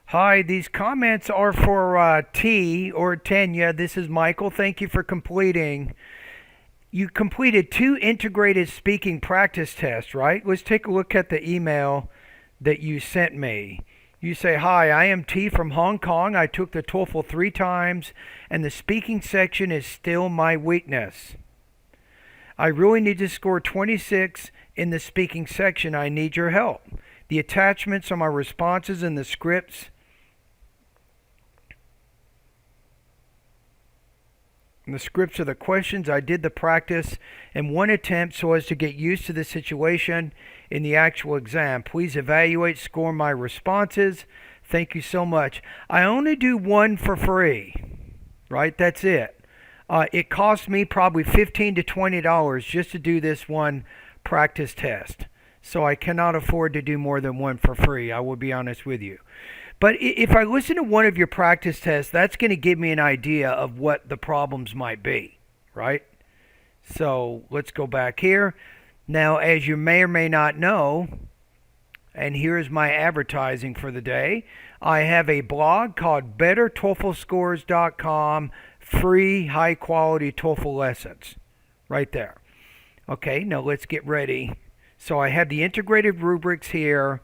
Hi, these comments are for T or Tanya. This is Michael. Thank you for completing. You completed two integrated speaking practice tests, right? Let's take a look at the email that you sent me. You say, "Hi, I am T from Hong Kong. I took the Toefl 3 times, and the speaking section is still my weakness. I really need to score 26 in the speaking section. I need your help. The attachments are my responses and the scripts of the questions. I did the practice in one attempt so as to get used to the situation in the actual exam. Please evaluate, score my responses. Thank you so much." I only do one for free, right? That's it. It cost me probably $15 to $20 just to do this one practice test. So I cannot afford to do more than one for free. I will be honest with you. But if I listen to one of your practice tests, that's going to give me an idea of what the problems might be, right? So let's go back here. Now, as you may or may not know, and here's my advertising for the day, I have a blog called bettertoeflscores.com, free high quality TOEFL lessons. Right there. Okay, now let's get ready. So I have the integrated rubrics here,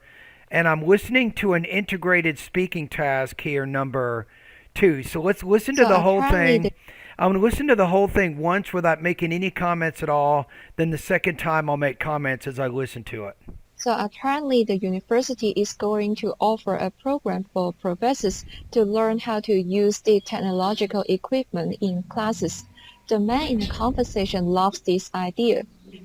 and I'm listening to an integrated speaking task here, number 2. So let's listen to So the whole apparently thing. the I'm going to listen to the whole thing once without making any comments at all. Then the second time I'll make comments as I listen to it. so apparently the university is going to offer a program for professors to learn how to use the technological equipment in classes. The man in the conversation loves this idea.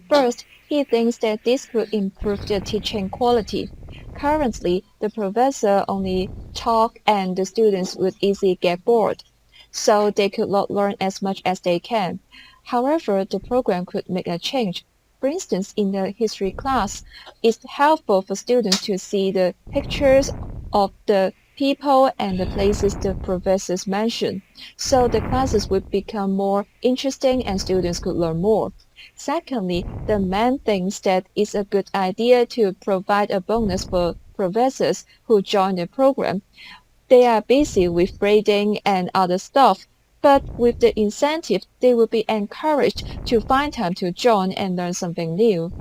First, he thinks that this could improve the teaching quality. Currently, the professor only talk and the students would easily get bored, so they could not learn as much as they can. However, the program could make a change. For instance, in the history class, it's helpful for students to see the pictures of the people and the places the professors mention, so the classes would become more interesting and students could learn more. Secondly, the man thinks that it's a good idea to provide a bonus for professors who join the program. They are busy with grading and other stuff, but with the incentive, they will be encouraged to find time to join and learn something new.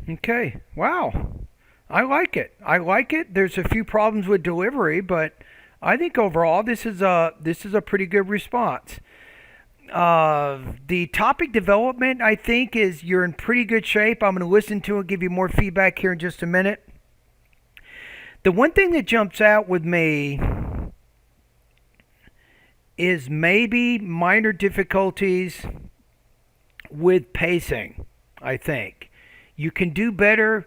Okay. Wow. I like it. I like it. There's a few problems with delivery, but I think overall this is a pretty good response. The topic development, I think, is you're in pretty good shape. I'm going to listen to it, give you more feedback here in just a minute. The one thing that jumps out with me is maybe minor difficulties with pacing, I think. You can do better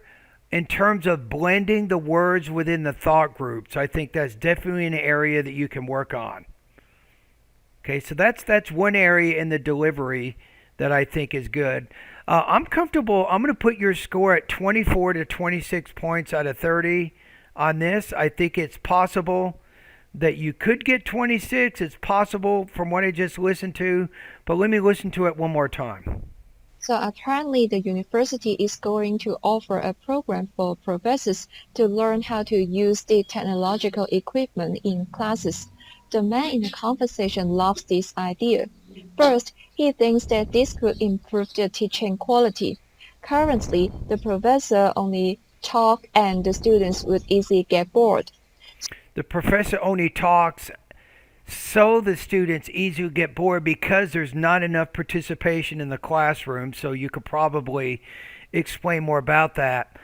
in terms of blending the words within the thought groups. I think that's definitely an area that you can work on. Okay, so that's one area in the delivery that I think is good. I'm comfortable. I'm going to put your score at 24 to 26 points out of 30 on this. I think it's possible that you could get 26. It's possible from what I just listened to, but let me listen to it one more time. So apparently the university is going to offer a program for professors to learn how to use the technological equipment in classes. The man in the conversation loves this idea. First, he thinks that this could improve the teaching quality. Currently, the professor only talk and the students would easily get bored. The professor only talks so the students easily get bored because there's not enough participation in the classroom. So you could probably explain more about that.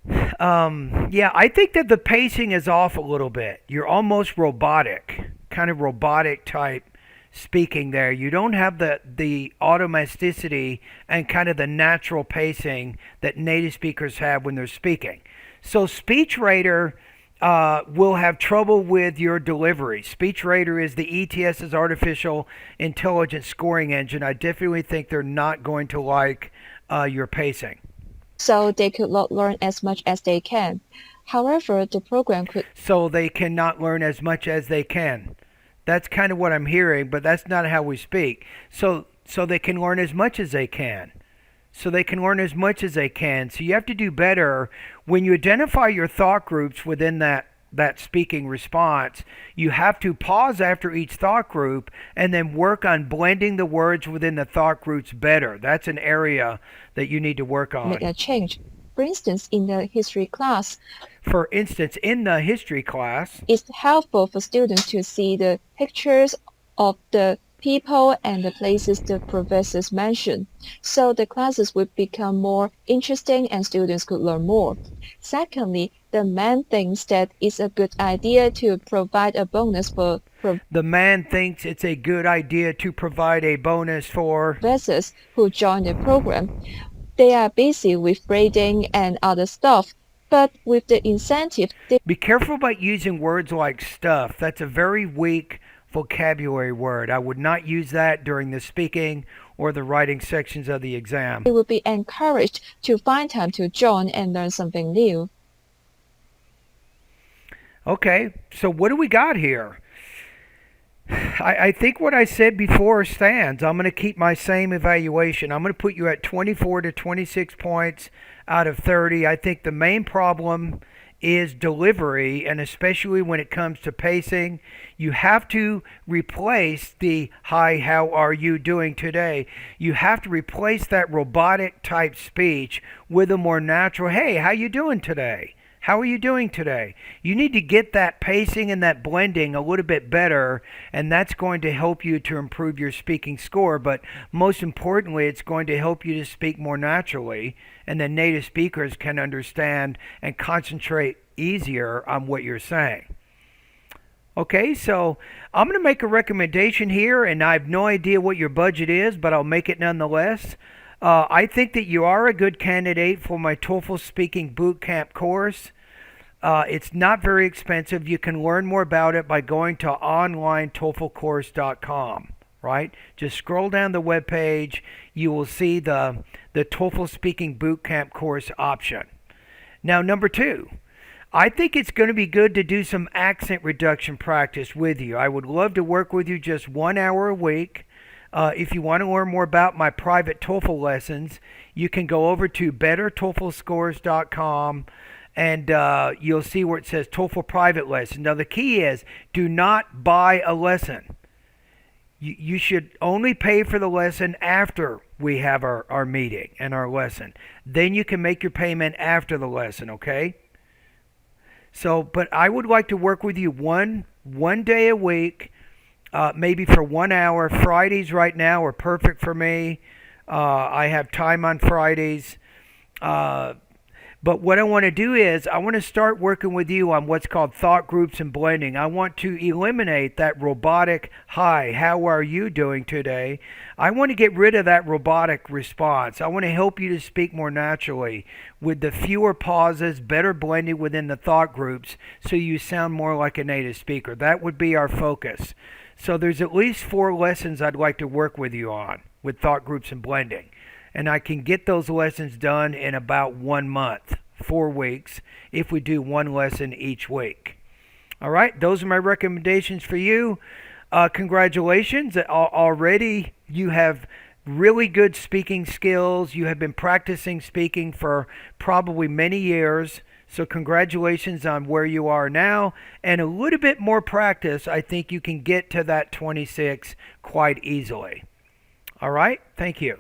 Yeah, I think that the pacing is off a little bit. You're almost robotic, kind of robotic type speaking there. You don't have the automaticity and kind of the natural pacing that native speakers have when they're speaking. So SpeechRater will have trouble with your delivery. SpeechRater is the ETS's artificial intelligence scoring engine. I definitely think they're not going to like your pacing. So they could not learn as much as they can. However, the program could So they cannot learn as much as they can. That's kind of what I'm hearing, but that's not how we speak. So they can learn as much as they can. so they can learn as much as they can. So you have to do better when you identify your thought groups within that speaking response. You have to pause after each thought group and then work on blending the words within the thought groups better. That's an area that you need to work on. Make a change. For instance, in the history class, it's helpful for students to see the pictures of the people and the places the professors mentioned, so the classes would become more interesting and students could learn more. Secondly, the man thinks that it's a good idea to provide a bonus for The man thinks it's a good idea to provide a bonus for professors who join the program. They are busy with grading and other stuff, but with the incentive, Be careful about using words like stuff. That's a very weak vocabulary word. I would not use that during the speaking or the writing sections of the exam. they will be encouraged to find time to join and learn something new. Okay, so what do we got here? I think what I said before stands. I'm going to keep my same evaluation. I'm going to put you at 24 to 26 points out of 30. I think the main problem is delivery, and especially when it comes to pacing. You have to replace the "Hi, how are you doing today?" You have to replace that robotic type speech with a more natural "Hey, how you doing today? How are you doing today?" You need to get that pacing and that blending a little bit better, and that's going to help you to improve your speaking score. But most importantly, it's going to help you to speak more naturally, and then native speakers can understand and concentrate easier on what you're saying. Okay, so I'm going to make a recommendation here, and I have no idea what your budget is, but I'll make it nonetheless. I think that you are a good candidate for my TOEFL Speaking Bootcamp course. It's not very expensive. You can learn more about it by going to onlinetoeflcourse.com, right? Just scroll down the web page. You will see the TOEFL Speaking Bootcamp course option. Now, number 2, I think it's going to be good to do some accent reduction practice with you. I would love to work with you just 1 hour a week. If you want to learn more about my private TOEFL lessons, you can go over to bettertoeflscores.com, and you'll see where it says TOEFL private lesson. Now, the key is do not buy a lesson. You should only pay for the lesson after we have our meeting and our lesson. Then you can make your payment after the lesson, okay? So, but I would like to work with you one day a week, maybe for 1 hour. Fridays right now are perfect for me. I have time on Fridays. But what I want to do is I want to start working with you on what's called thought groups and blending. I want to eliminate that robotic, "Hi, how are you doing today?" I want to get rid of that robotic response. I want to help you to speak more naturally with the fewer pauses, better blending within the thought groups so you sound more like a native speaker. That would be our focus. So there's at least 4 lessons I'd like to work with you on with thought groups and blending. And I can get those lessons done in about 1 month, 4 weeks, if we do 1 lesson each week. All right, those are my recommendations for you. Congratulations. Already you have really good speaking skills. You have been practicing speaking for probably many years. So congratulations on where you are now. And a little bit more practice, I think you can get to that 26 quite easily. All right, thank you.